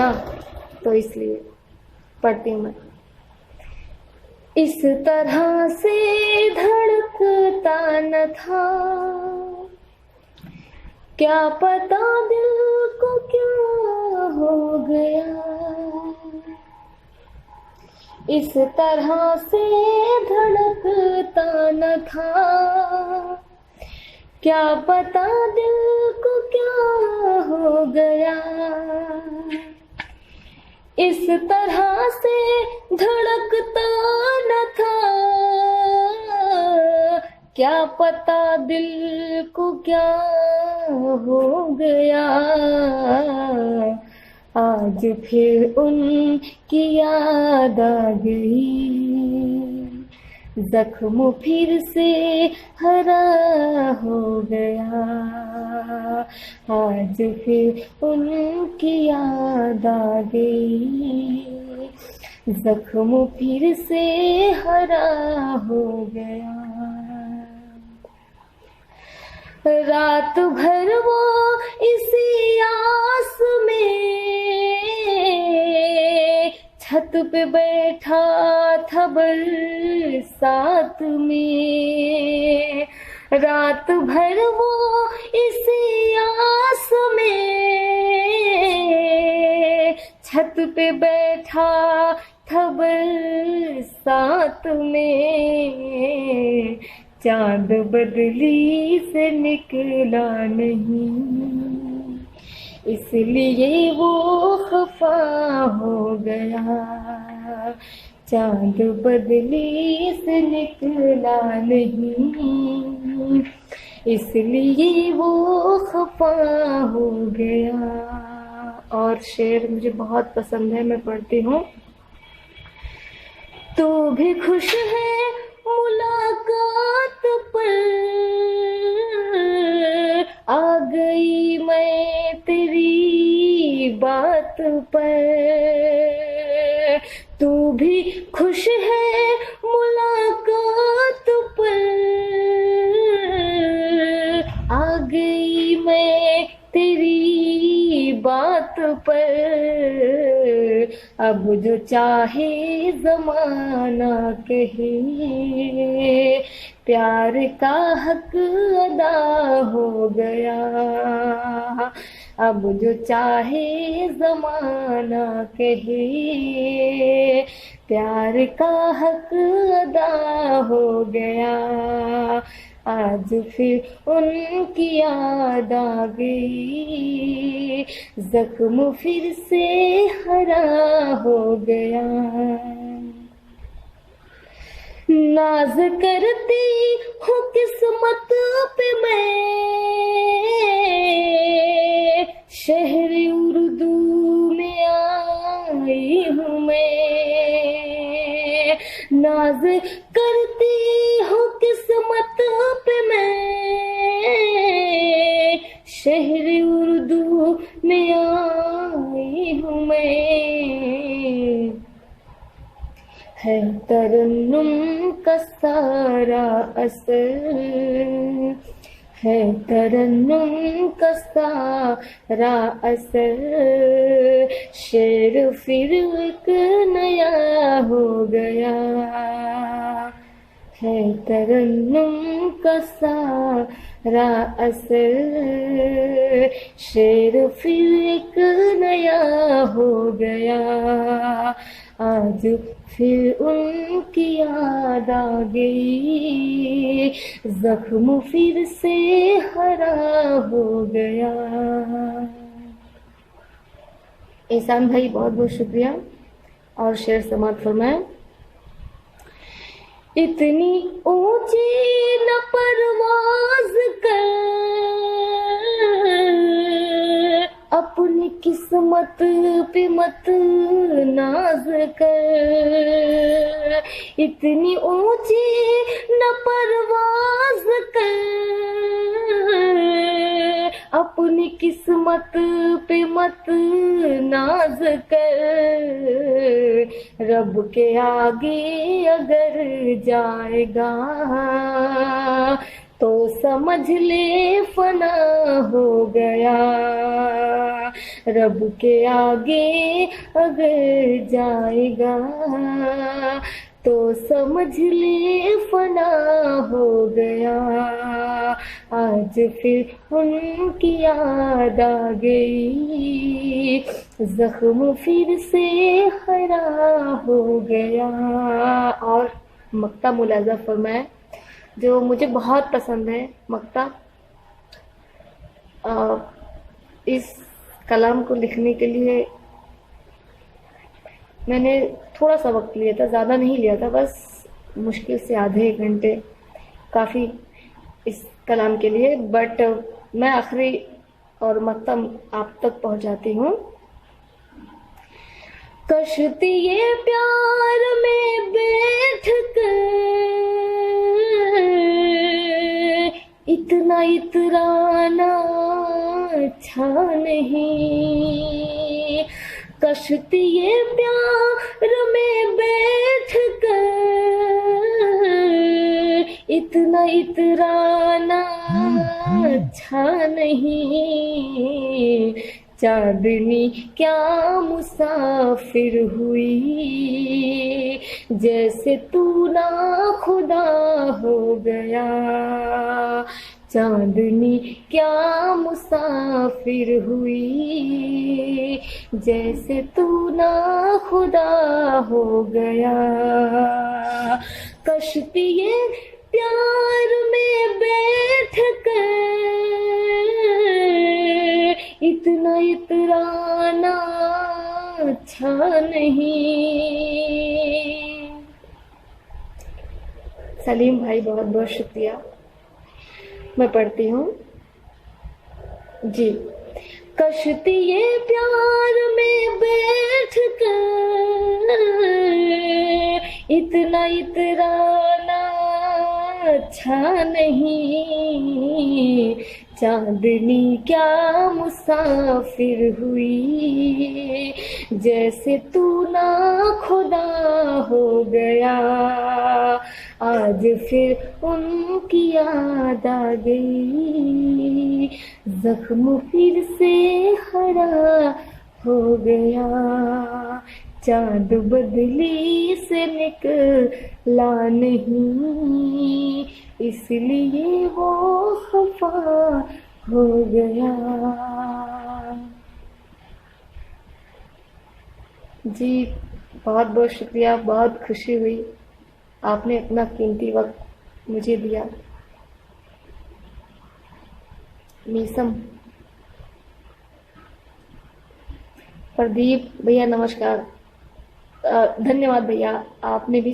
ना, तो इसलिए पढ़ती हूँ मैं। इस तरह से धड़कता न था, क्या पता दिल को क्या हो गया। इस तरह से धड़कता न था, क्या पता दिल को क्या हो गया। इस तरह से धड़कता न था, क्या पता दिल को क्या हो गया। आज फिर उनकी याद आ गई, जख्म फिर से हरा हो गया। आज फिर उनकी याद आ गई, जख्म फिर से हरा हो गया। रात भर वो इसी आस में छत पे बैठा था बरसात में। रात भर वो इसी आस में छत पे बैठा था बरसात में। चांद बदली से निकला नहीं, इसलिए वो खफा हो गया। चांद बदली से निकला नहीं, इसलिए वो खफा हो गया। और शेर मुझे बहुत पसंद है, मैं पढ़ती हूँ। तू भी खुश है मुलाकात पर, आ गई मैं तेरी बात पर। तू भी खुश है मुलाकात पर, आ गई मैं तेरी बात पर। अब जो चाहे जमाना कहे, प्यार का हक अदा हो गया। अब जो चाहे जमाना कहे, प्यार का हक अदा हो गया। आज फिर उनकी याद आ गई, जख्म फिर से हरा हो गया। नाज करती हूँ किस्मत पे मैं, शहर उर्दू में आई हूँ मैं। नाज करती हूँ किस्मत पे मैं, शहर उर्दू में आई हूँ मैं। है तरन्नुम का सारा असर, है तरन्नुम का सारा असर। शेर फिर एक नया हो गया, है तरन्नुम का सारा असर। शेर फिर एक नया हो गया। आज फिर उनकी याद आ गई, जख्म फिर से हरा हो गया। एहसान भाई बहुत बहुत शुक्रिया। और शेर समाप्त फरमाए। इतनी ऊंची न परवाज कर, अपनी किस्मत पे मत नाज कर। इतनी ऊंची न परवाज कर, अपनी किस्मत पे मत नाज कर। रब के आगे अगर जाएगा तो समझ ले फना हो गया। रब के आगे अगर जाएगा तो समझ ले फना हो गया। आज फिर उनकी याद आ गई, जख्म फिर से हरा हो गया। और मक्ता मुलाजा फरमाए, जो मुझे बहुत पसंद है मक्ता। इस कलाम को लिखने के लिए मैंने थोड़ा सा वक्त लिया था, ज़्यादा नहीं लिया था, बस मुश्किल से आधे एक घंटे काफ़ी इस कलाम के लिए। बट मैं आखिरी और मक्ता आप तक पहुंचाती हूँ। कश्ती ये प्यार में बैठ कर इतना इतराना अच्छा नहीं। कश्ती ये प्यार में बैठ कर इतना इतराना अच्छा नहीं। चांदनी क्या मुसाफिर हुई, जैसे तू ना खुदा हो गया। चांदनी क्या मुसाफिर हुई, जैसे तू ना खुदा हो गया। कश्ती ये प्यार में बैठ कर इतना इतराना अच्छा नहीं। सलीम भाई बहुत बहुत शुक्रिया। मैं पढ़ती हूँ जी। कश्ती ये प्यार में बैठ कर इतना इतराना अच्छा नहीं। चांदनी क्या मुसाफिर हुई, जैसे तू ना खुदा हो गया। आज फिर उनकी याद आ गई, जख्म फिर से हरा हो गया। चाँद बदली से निकला नहीं, इसलिए वो खफा हो गया। जी बहुत बहुत शुक्रिया, बहुत खुशी हुई आपने अपना कीमती वक्त मुझे दिया। मीसम प्रदीप भैया नमस्कार। धन्यवाद भैया, आपने भी